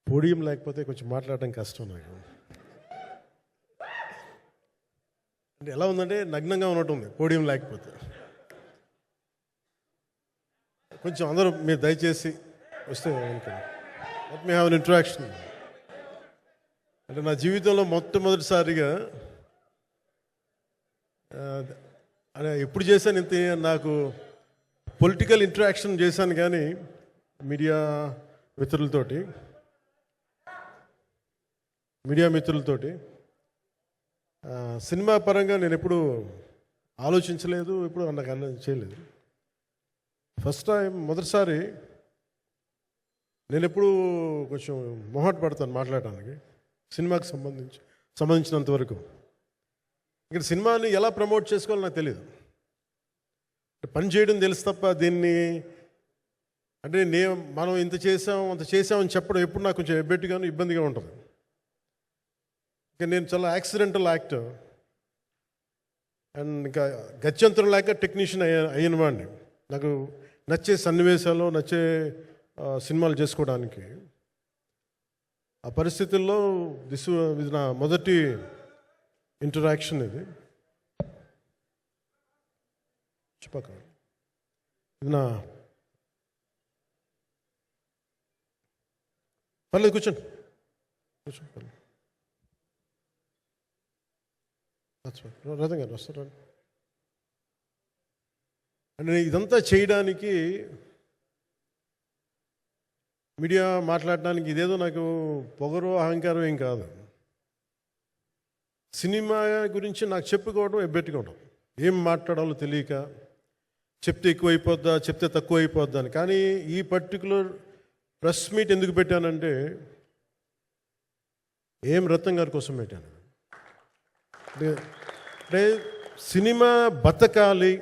Podium లేకపోతే కొంచెం మాట్లాడడం కష్టం నాకు. అంటే ఎలా ఉందంటే నగ్నంగా ఉన్నట్టుంది పోడియం లేకపోతే. కొంచెం అందరూ మీరు దయచేసి వస్తే let me have an interaction. అంటే నా జీవితంలో మొట్టమొదటిసారిగా అంటే ఎప్పుడు చేశాను ఇంత, నాకు పొలిటికల్ ఇంటరాక్షన్ చేశాను కానీ మీడియా మిత్రులతోటి సినిమా పరంగా నేను ఎప్పుడు ఆలోచించలేదు, ఎప్పుడు నాకు చేయలేదు. ఫస్ట్ టైం మొదటిసారి నేను ఎప్పుడు కొంచెం మొహమాట పడతాను మాట్లాడడానికి సినిమాకి సంబంధించినంత వరకు. ఇక్కడ సినిమాని ఎలా ప్రమోట్ చేసుకోవాలో నాకు తెలియదు. పని చేయడం తెలుసు తప్ప దీన్ని అంటే మనం ఇంత చేసామని చెప్పడం ఎప్పుడు నాకు కొంచెం ఎబ్బెట్టుగాను ఇబ్బందిగా ఉంటుంది. ఇంకా నేను చాలా యాక్సిడెంటల్ యాక్టర్ అండ్ ఇంకా గత్యంతరం లేక టెక్నీషియన్ అయిన వాడిని. నాకు నచ్చే సన్నివేశాలు, నచ్చే సినిమాలు చేసుకోవడానికి. ఆ పరిస్థితుల్లో ఇది నా మొదటి ఇంటరాక్షన్. ఇది నా పర్లేదు కూర్చోండి పర్లేదు. రథం గారు వస్తారు అంటే ఇదంతా చేయడానికి, మీడియా మాట్లాడడానికి ఇదేదో నాకు పొగరు అహంకారం ఏం కాదు. సినిమా గురించి నాకు చెప్పుకోవడం ఎబ్బెట్టుకోవడం, ఏం మాట్లాడాలో తెలియక, చెప్తే ఎక్కువ అయిపోద్దా చెప్తే తక్కువ అయిపోద్దా అని. కానీ ఈ పర్టికులర్ ప్రెస్ మీట్ ఎందుకు పెట్టానంటే ఏం రత్నం గారి కోసం పెట్టాను. అంటే సినిమా బతకాలి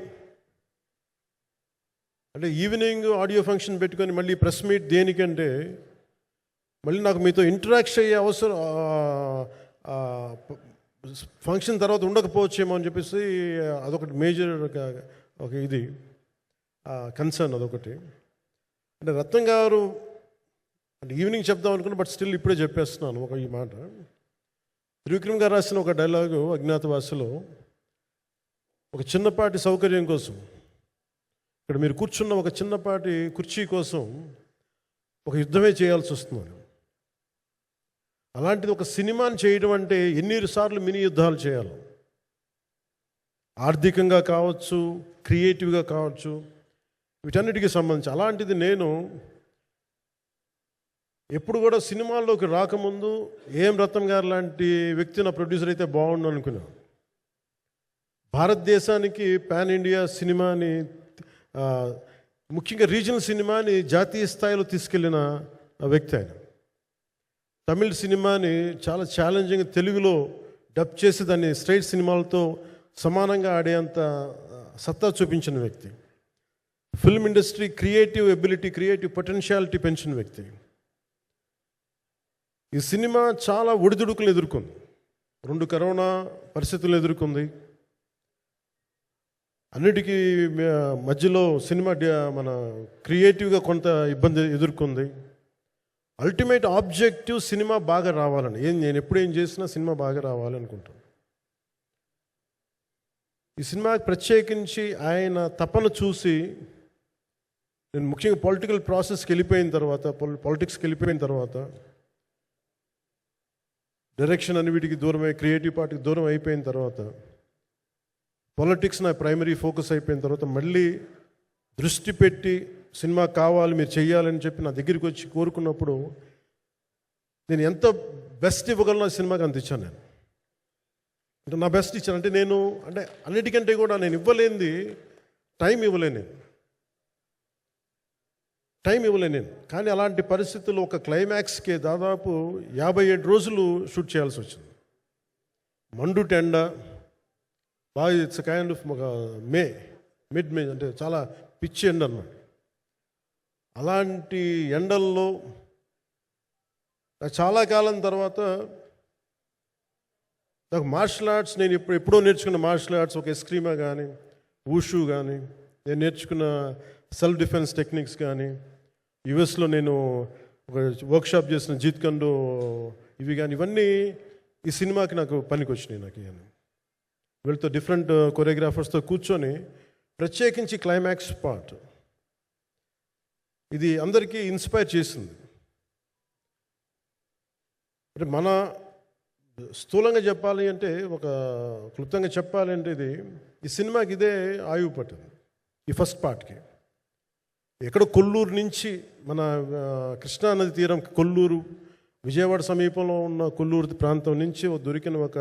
అంటే ఈవినింగ్ ఆడియో ఫంక్షన్ పెట్టుకొని మళ్ళీ ప్రెస్ మీట్ దేనికంటే మళ్ళీ నాకు మీతో ఇంటరాక్ట్ అయ్యే అవసరం ఫంక్షన్ తర్వాత ఉండకపోవచ్చేమో అని చెప్పేసి అదొకటి మేజర్ ఒక ఇది కన్సర్న్. అదొకటి అంటే రత్నం గారు అంటే ఈవినింగ్ చెప్దాం అనుకున్నా, బట్ స్టిల్ ఇప్పుడే చెప్పేస్తున్నాను ఈ మాట. త్రివిక్రమ్ గారు రాసిన ఒక డైలాగు అజ్ఞాతవాసిలో, ఒక చిన్నపాటి సౌకర్యం కోసం, ఇక్కడ మీరు కూర్చున్న ఒక చిన్నపాటి కుర్చీ కోసం ఒక యుద్ధమే చేయాల్సి వస్తుంది. అలాంటిది ఒక సినిమాని చేయడం అంటే ఎన్నిసార్లు మినీ యుద్ధాలు చేయాలి, ఆర్థికంగా కావచ్చు, క్రియేటివ్గా కావచ్చు, వీటన్నిటికీ సంబంధించి. అలాంటిది నేను ఎప్పుడు కూడా సినిమాల్లోకి రాకముందు ఏం రత్నం గారు లాంటి వ్యక్తి నా ప్రొడ్యూసర్ అయితే బాగుండు అనుకున్నాను. భారతదేశానికి పాన్ ఇండియా సినిమాని, ముఖ్యంగా రీజనల్ సినిమాని జాతీయ స్థాయిలో తీసుకెళ్ళిన వ్యక్తి ఆయన. తమిళ సినిమాని చాలా ఛాలెంజింగ్ తెలుగులో డబ్ చేసి దాన్ని స్ట్రైట్ సినిమాలతో సమానంగా ఆడేంత సత్తా చూపించిన వ్యక్తి. Film industry creative ability, creative potentiality పెంచిన వ్యక్తి. ఈ సినిమా చాలా ఒడిదుడుకులు ఎదుర్కొంది, 2 కరోనా పరిస్థితులు ఎదుర్కొంది. అన్నిటికీ మధ్యలో సినిమా మన క్రియేటివ్గా కొంత ఇబ్బంది ఎదుర్కొంది. అల్టిమేట్ ఆబ్జెక్టివ్ సినిమా బాగా రావాలని, నేను ఎప్పుడు ఏం చేసినా సినిమా బాగా రావాలనుకుంటాను. ఈ సినిమాకి ప్రత్యేకించి ఆయన తపన చూసి నేను ముఖ్యంగా పాలిటిక్స్కి వెళ్ళిపోయిన తర్వాత డైరెక్షన్ అన్ని వీటికి దూరమై క్రియేటివ్ పార్టీకి దూరం అయిపోయిన తర్వాత, పాలిటిక్స్ నా ప్రైమరీ ఫోకస్ అయిపోయిన తర్వాత మళ్ళీ దృష్టి పెట్టి సినిమా కావాలి మీరు చెయ్యాలని చెప్పి నా దగ్గరికి వచ్చి కోరుకున్నప్పుడు నేను ఎంత బెస్ట్ ఇవ్వగలను సినిమాకి అంత ఇచ్చాను. నేను అంటే నా బెస్ట్ ఇచ్చాను. అంటే నేను అంటే అన్నిటికంటే కూడా నేను ఇవ్వలేనిది టైం ఇవ్వలేను నేను. కానీ అలాంటి పరిస్థితుల్లో ఒక క్లైమాక్స్కి దాదాపు 57 రోజులు షూట్ చేయాల్సి వచ్చింది. మండు టెండ బాగా, ఇట్స్ కైండ్ ఆఫ్ ఒక మిడ్ మే అంటే చాలా పిచ్చి ఎండ అన్నమాట. అలాంటి ఎండల్లో నాకు చాలా కాలం తర్వాత నాకు మార్షల్ ఆర్ట్స్, నేను ఎప్పుడో నేర్చుకున్న మార్షల్ ఆర్ట్స్, ఒక ఎస్క్రీమా కానీ, ఊషు కానీ, నేను నేర్చుకున్న సెల్ఫ్ డిఫెన్స్ టెక్నిక్స్ కానీ, యుఎస్లో నేను ఒక వర్క్షాప్ చేసిన జీత్ కండు ఇవి కానీ ఇవన్నీ ఈ సినిమాకి నాకు పనికి వచ్చినాయి. నాకు ఇవన్నీ వీళ్ళతో డిఫరెంట్ కొరియోగ్రాఫర్స్తో కూర్చొని ప్రత్యేకించి క్లైమాక్స్ పార్ట్ ఇది అందరికీ ఇన్స్పైర్ చేసింది. అంటే మన స్థూలంగా చెప్పాలి అంటే, ఒక క్లుప్తంగా చెప్పాలి అంటే, ఈ సినిమాకి ఇదే ఆయువు పట్టింది. ఈ ఫస్ట్ పార్ట్కి ఎక్కడ కొల్లూరు నుంచి మన కృష్ణానది తీరం కొల్లూరు, విజయవాడ సమీపంలో ఉన్న కొల్లూరు ప్రాంతం నుంచి దొరికిన ఒక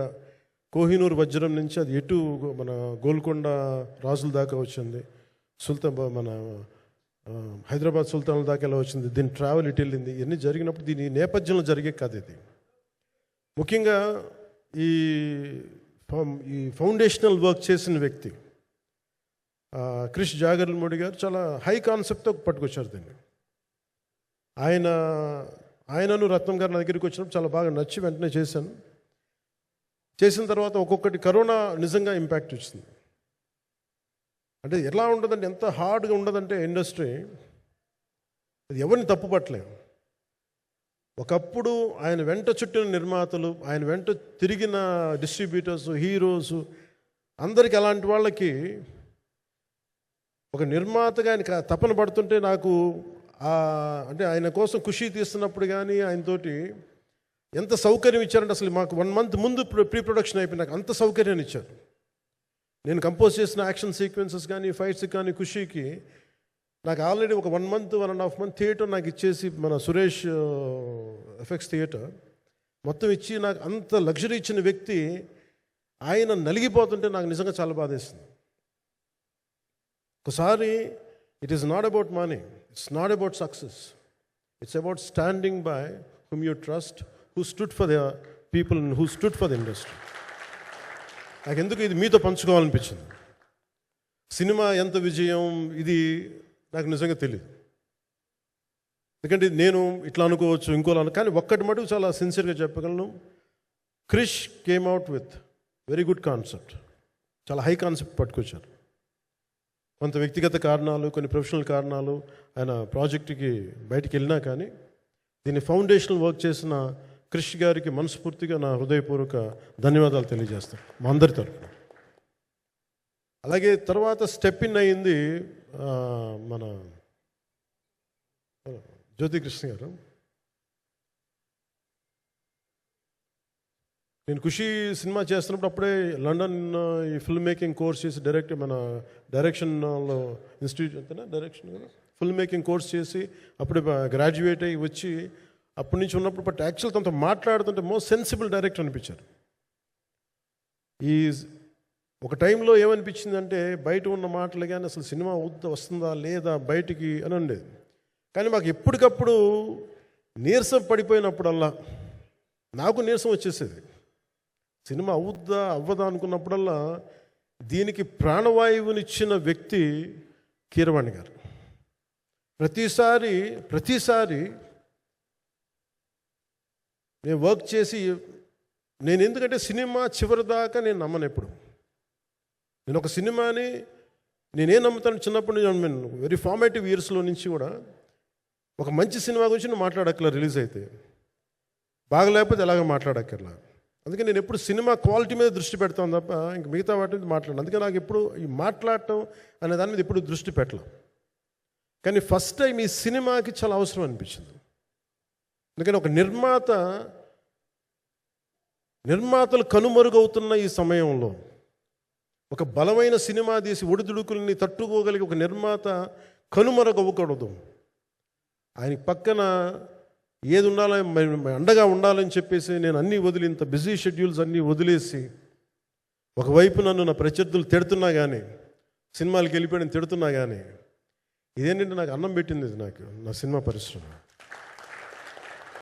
కోహినూరు వజ్రం నుంచి అది ఎటు మన గోల్కొండ రాజుల దాకా వచ్చింది, మన హైదరాబాద్ సుల్తాన్ల దాకా ఎలా వచ్చింది, దీని ట్రావెల్ ఇటు వెళ్ళింది. ఇవన్నీ జరిగినప్పుడు దీని నేపథ్యంలో జరిగే కథ ఇది. ముఖ్యంగా ఈ ఫౌండేషనల్ వర్క్ చేసిన వ్యక్తి క్రిష్ జాగర్లమూడి గారు చాలా హై కాన్సెప్ట్తో పట్టుకొచ్చారు దీన్ని. ఆయనను రత్నం గారు నా దగ్గరికి వచ్చినప్పుడు చాలా బాగా నచ్చి వెంటనే చేశాను. చేసిన తర్వాత ఒక్కొక్కటి కరోనా నిజంగా ఇంపాక్ట్ వచ్చింది. అంటే ఎలా ఉండదంటే, ఎంత హార్డ్గా ఉండదంటే ఇండస్ట్రీ, అది ఎవరిని తప్పు పట్టలేము. ఒకప్పుడు ఆయన వెంట చుట్టిన నిర్మాతలు, ఆయన వెంట తిరిగిన డిస్ట్రిబ్యూటర్స్, హీరోస్ అందరికి, అలాంటి వాళ్ళకి ఒక నిర్మాతగా ఆయన తపన పడుతుంటే నాకు అంటే ఆయన కోసం ఖుషి తీస్తున్నప్పుడు కానీ ఆయనతోటి ఎంత సౌకర్యం ఇచ్చారంటే, అసలు మాకు 1 month ముందు ప్రీ ప్రొడక్షన్ అయిపోయి నాకు అంత సౌకర్యాన్ని ఇచ్చారు. నేను కంపోజ్ చేసిన యాక్షన్ సీక్వెన్సెస్ కానీ ఫైట్స్ కానీ ఖుషీకి నాకు ఆల్రెడీ ఒక 1 month 1.5 month థియేటర్ నాకు ఇచ్చేసి, మన సురేష్ ఎఫెక్ట్స్ థియేటర్ మొత్తం ఇచ్చి నాకు అంత లగ్జరీ ఇచ్చిన వ్యక్తి ఆయన నలిగిపోతుంటే నాకు నిజంగా చాలా బాధేస్తుంది. ఒకసారి it is not about money, it's not about success, it's about standing by whom you trust, who stood for the people and who stood for the industry. నాకు ఎందుకు ఇది మీతో పంచుకోవాలనిపించింది. సినిమా ఎంత విజయం ఇది నాకు నిజంగా తెలియదు, ఎందుకంటే నేను ఇట్లా అనుకోవచ్చు ఇంకోలా కానీ ఒక్కటి మటుకు చాలా సిన్సియర్గా చెప్పగలను. Krish came out with very good concept, చాలా హై కాన్సెప్ట్ పట్టుకొచ్చారు. కొంత వ్యక్తిగత కారణాలు, కొన్ని ప్రొఫెషనల్ కారణాలు ఆయన ప్రాజెక్టుకి బయటికి వెళ్ళినా కానీ దీన్ని ఫౌండేషనల్ వర్క్ చేసిన క్రిష్ గారికి మనస్ఫూర్తిగా నా హృదయపూర్వక ధన్యవాదాలు తెలియజేస్తాను మా అందరి తరఫున. అలాగే తర్వాత స్టెప్ ఇన్ అయ్యింది మన జ్యోతికృష్ణ గారు. నేను ఖుషి సినిమా చేస్తున్నప్పుడు అప్పుడే లండన్ ఈ ఫిల్మ్ మేకింగ్ కోర్స్ చేసి మన డైరెక్షన్లో ఇన్స్టిట్యూట్ అంతేనా డైరెక్షన్ ఫిల్మ్ మేకింగ్ కోర్స్ చేసి అప్పుడే గ్రాడ్యుయేట్ అయ్యి వచ్చి అప్పటి నుంచి ఉన్నప్పుడు బట్ యాక్చువల్ తనతో మాట్లాడుతుంటే మోస్ట్ సెన్సిబుల్ డైరెక్టర్ అనిపించారు. ఒక టైంలో ఏమనిపించిందంటే, బయట ఉన్న మాటలు కానీ అసలు సినిమా వస్తుందా లేదా బయటికి అని ఉండేది. కానీ మాకు ఎప్పటికప్పుడు నీరసం పడిపోయినప్పుడల్లా నాకు నీరసం వచ్చేసేది. సినిమా అవుద్దా అవ్వదా అనుకున్నప్పుడల్లా దీనికి ప్రాణవాయువునిచ్చిన వ్యక్తి కీరవాణి గారు. ప్రతిసారి నేను వర్క్ చేసి నేను ఎందుకంటే సినిమా చివరి దాకా నేను నమ్మను. ఎప్పుడు నేను ఒక సినిమాని నేనేం నమ్ముతాను, చిన్నప్పటి నుంచి వెరీ ఫార్మేటివ్ ఇయర్స్లో నుంచి కూడా ఒక మంచి సినిమా గురించి నువ్వు మాట్లాడక్కర్లా, రిలీజ్ అయితే బాగలేకపోతే ఎలాగ మాట్లాడక్కర్లా. అందుకే నేను ఎప్పుడు సినిమా క్వాలిటీ మీద దృష్టి పెడతాను తప్ప ఇంక మిగతా వాటి మీద మాట్లాడను. అందుకే నాకు ఎప్పుడు ఈ మాట్లాడటం అనే దాని మీద ఎప్పుడు దృష్టి పెట్టలేం. కానీ ఫస్ట్ టైం ఈ సినిమాకి చాలా అవసరం అనిపించింది. ఎందుకంటే ఒక నిర్మాతలు కనుమరుగవుతున్న ఈ సమయంలో ఒక బలమైన సినిమా తీసి ఒడిదుడుకుల్ని తట్టుకోగలిగి ఒక నిర్మాత కనుమరుగవ్వకూడదు. ఆయన పక్కన ఏది ఉండాలని అండగా ఉండాలని చెప్పేసి నేను అన్నీ వదిలి, ఇంత బిజీ షెడ్యూల్స్ అన్నీ వదిలేసి, ఒకవైపు నన్ను నా ప్రత్యర్థులు తిడుతున్నా కానీ, సినిమాలకు వెళ్ళిపోయిన తిడుతున్నా కానీ, ఇదేంటంటే నాకు అన్నం పెట్టింది ఇది నాకు నా సినిమా పరిశ్రమ.